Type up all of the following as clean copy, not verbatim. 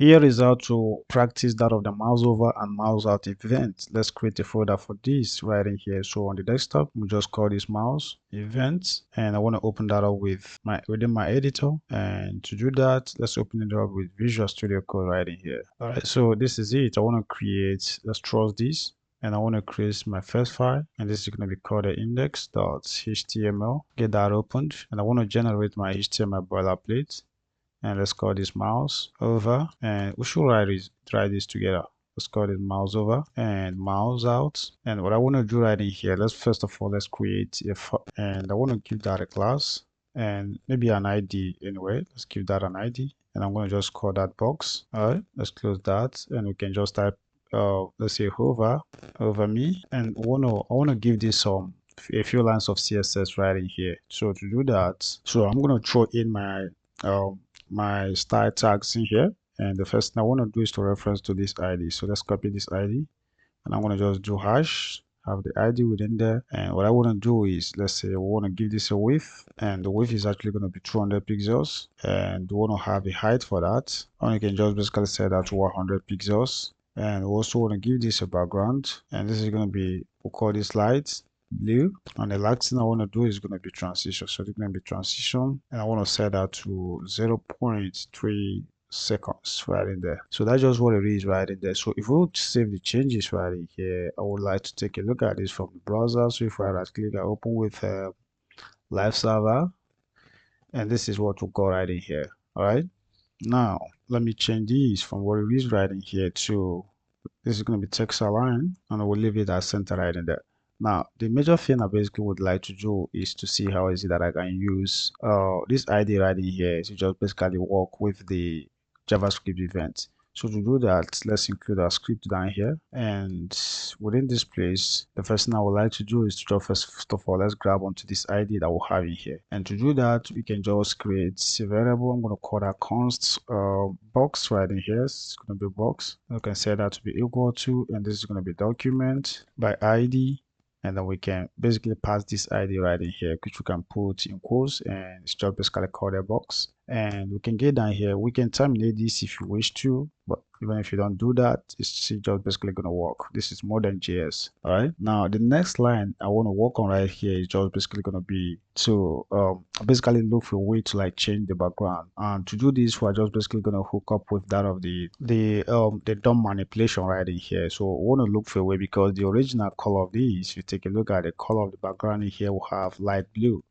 Here is how to practice that of the mouse over and mouse out event. Let's create a folder for this right in here. So on the desktop, we just call this mouse event, and I want to open that up within my editor. And to do that, let's open it up with Visual Studio Code right in here. All right, so this is it. I want to create, let's trust this. And I want to create my first file, and this is going to be called the index.html. Get that opened, and I want to generate my HTML boilerplate. And let's call this mouse over, and we should try this together. Let's call it mouse over and mouse out. And what I want to do right in here, let's first of all, let's create and I want to give that a class and maybe an ID anyway. Let's give that an ID, and I'm going to just call that box. All right, let's close that, and we can just type let's say over me, and I want to give this a few lines of CSS right in here. So to do that, so I'm going to throw in my style tags in here, and the first thing I want to do is to reference to this ID. So let's copy this ID, and I'm going to just do hash, have the ID within there. And what I want to do is, let's say we want to give this a width, and the width is actually going to be 200 pixels, and we want to have a height for that, and you can just basically set that to 100 pixels. And we also want to give this a background, and this is going to be, we'll call this light blue, and the last thing I want to do is going to be transition. So it's going to be transition, and I want to set that to 0.3 seconds right in there. So that's just what it is right in there. So if we would save the changes right in here, I would like to take a look at this from the browser. So if I right click, I open with live server, and this is what we'll go right in here. All right, now let me change these from what it is right in here to, this is going to be text align, and I will leave it as center right in there. Now, the major thing I basically would like to do is to see how is it that I can use this ID right in here to just basically work with the JavaScript event. So to do that, let's include our script down here. And within this place, the first thing I would like to do is to just first of all, let's grab onto this ID that we'll have in here. And to do that, we can just create a variable. I'm going to call that const box right in here. It's going to be box. You can set that to be equal to, and this is going to be document by ID. And then we can basically pass this ID right in here, which we can put in quotes, and it's just basically called a box. And we can get down here, we can terminate this if you wish to, but even if you don't do that, it's just basically going to work. This is modern.js. All right, now the next line I want to work on right here is just basically going to be to basically look for a way to like change the background. And to do this, we're just basically going to hook up with that of the DOM manipulation right in here. So we want to look for a way, because the original color of these, if you take a look at the color of the background in here, we'll have light blue.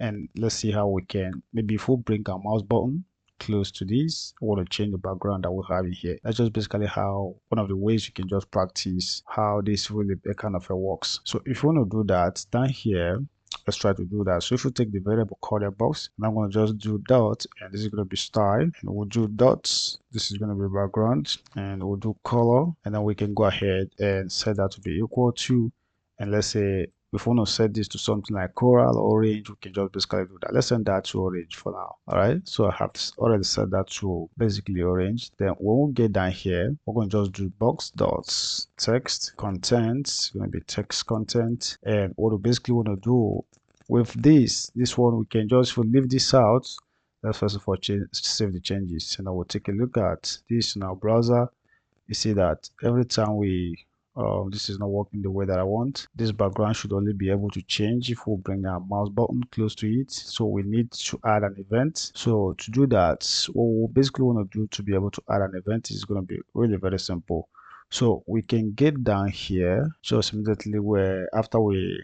And let's see how we can, maybe if we bring our mouse button close to this, I want to change the background that we have in here. That's just basically how, one of the ways you can just practice how this really kind of works. So if you want to do that down here, let's try to do that. So if we take the variable called box, and I'm going to just do dot, and this is going to be style, and we'll do dots, this is going to be background, and we'll do color, and then we can go ahead and set that to be equal to, and let's say if we want to set this to something like coral or orange, we can just basically do that. Let's send that to orange for now. All right, so I have already set that to basically orange. Then when we get down here, we're going to just do box dots text content. It's going to be text content, and what we basically want to do with this one, we can just, if we leave this out, let's first of all save the changes, and I will take a look at this in our browser. You see that every time this is not working the way that I want. This background should only be able to change if we bring our mouse button close to it. So we need to add an event. So to do that, what we basically want to do to be able to add an event is going to be really very simple. So we can get down here just immediately where after we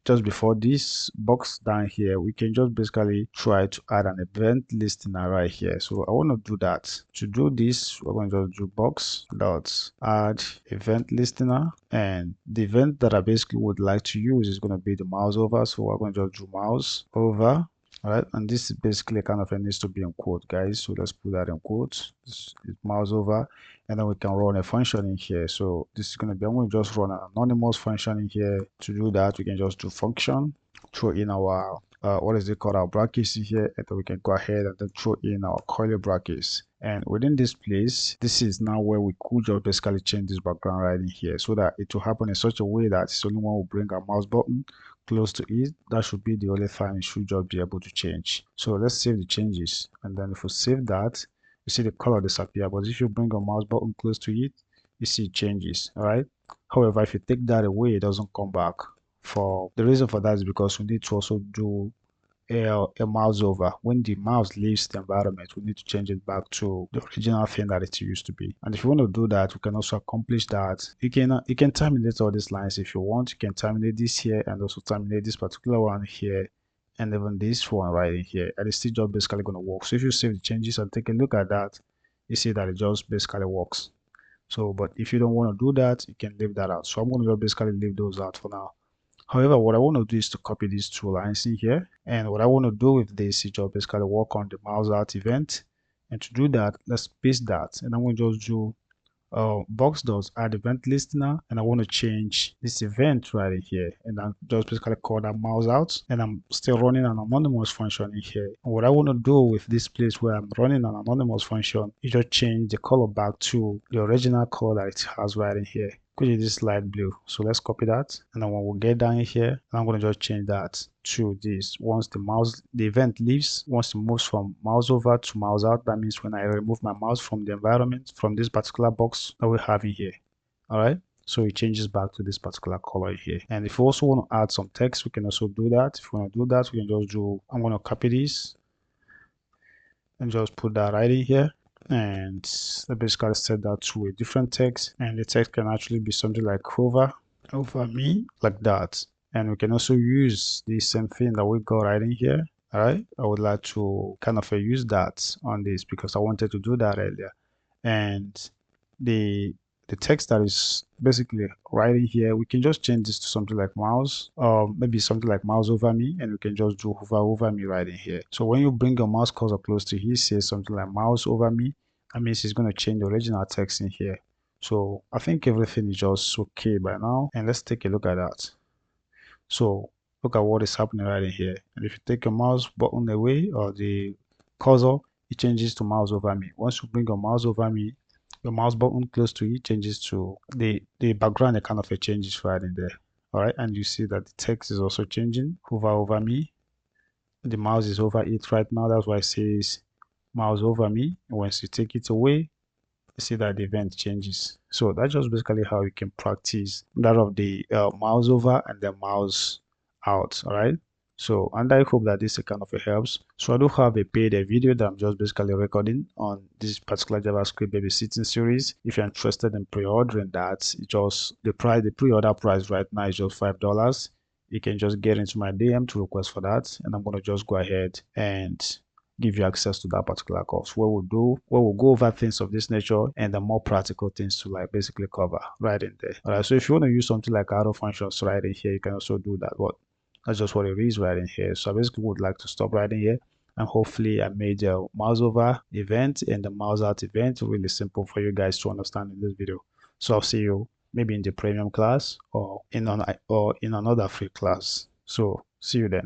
just before this box down here, we can just basically try to add an event listener right here. So I want to do that. To do this, we're going to just do box dot add event listener, and the event that I basically would like to use is going to be the mouse over. So we're going to just do mouse over. All right, and this is basically kind of, it needs to be in quote, guys. So let's put that in quotes. This is mouse over, and then we can run a function in here. So this is going to be, I'm going to just run an anonymous function in here. To do that, we can just do function, throw in our what is it called, our brackets in here, and then we can go ahead and then throw in our curly brackets. And within this place, this is now where we could just basically change this background right in here, so that it will happen in such a way that it's only when we bring our mouse button close to it, that should be the only time it should just be able to change. So let's save the changes, and then if we save that, you see the color disappear. But if you bring your mouse button close to it, you see it changes. All right. However, if you take that away, it doesn't come back. For the reason for that is because we need to also do a mouse over. When the mouse leaves the environment, we need to change it back to the original thing that it used to be. And if you want to do that, we can also accomplish that. You can terminate all these lines if you want. You can terminate this here and also terminate this particular one here and even this one right in here. And it's still just basically going to work. So if you save the changes and take a look at that, you see that it just basically works. So, but if you don't want to do that, you can leave that out. So I'm going to just basically leave those out for now. However, what I want to do is to copy these two lines in here. And what I want to do with this is just basically work on the mouse out event. And to do that, let's paste that. And I'm going to just do box does add event listener, and I want to change this event right in here, and I'm just basically call that mouse out, and I'm still running an anonymous function in here. And what I want to do with this place where I'm running an anonymous function is just change the color back to the original color that it has right in here, which is this light blue. So let's copy that, and then when we get down here, I'm going to just change that to this. Once the event leaves, once it moves from mouse over to mouse out, that means when I remove my mouse from the environment, from this particular box that we have in here. All right, so it changes back to this particular color here. And if you also want to add some text, we can also do that. If you want to do that, we can just do, I'm going to copy this and just put that right in here, and basically set that to a different text, and the text can actually be something like over me, like that. And we can also use the same thing that we got right in here. All right, I would like to kind of use that on this because I wanted to do that earlier. And the text that is basically right in here, we can just change this to something like mouse, or maybe something like mouse over me, and we can just do hover over me right in here. So when you bring your mouse cursor close to here, say something like mouse over me, that means it's going to change the original text in here. So I think everything is just okay by now, and let's take a look at that. So look at what is happening right in here. And if you take your mouse button away or the cursor, it changes to mouse over me. Once you bring your mouse over me, your mouse button close to it changes to the background, kind of changes right in there. All right, and you see that the text is also changing. Hover over me, the mouse is over it right now. That's why it says mouse over me. And once you take it away, you see that the event changes. So that's just basically how you can practice that of the mouse over and the mouse out. All right. So, and I hope that this kind of helps. So I do have a paid video that I'm just basically recording on this particular JavaScript babysitting series. If you're interested in pre-ordering that, it's just the pre-order price right now is just $5. You can just get into my DM to request for that, and I'm going to just go ahead and give you access to that particular course where we'll go over things of this nature and the more practical things to like basically cover right in there. All right, so if you want to use something like arrow functions right in here, you can also do that. But that's just what it is right in here. So I basically would like to stop right in here, and hopefully I made the mouse over event and the mouse out event really simple for you guys to understand in this video. So I'll see you maybe in the premium class or in another free class. So see you then.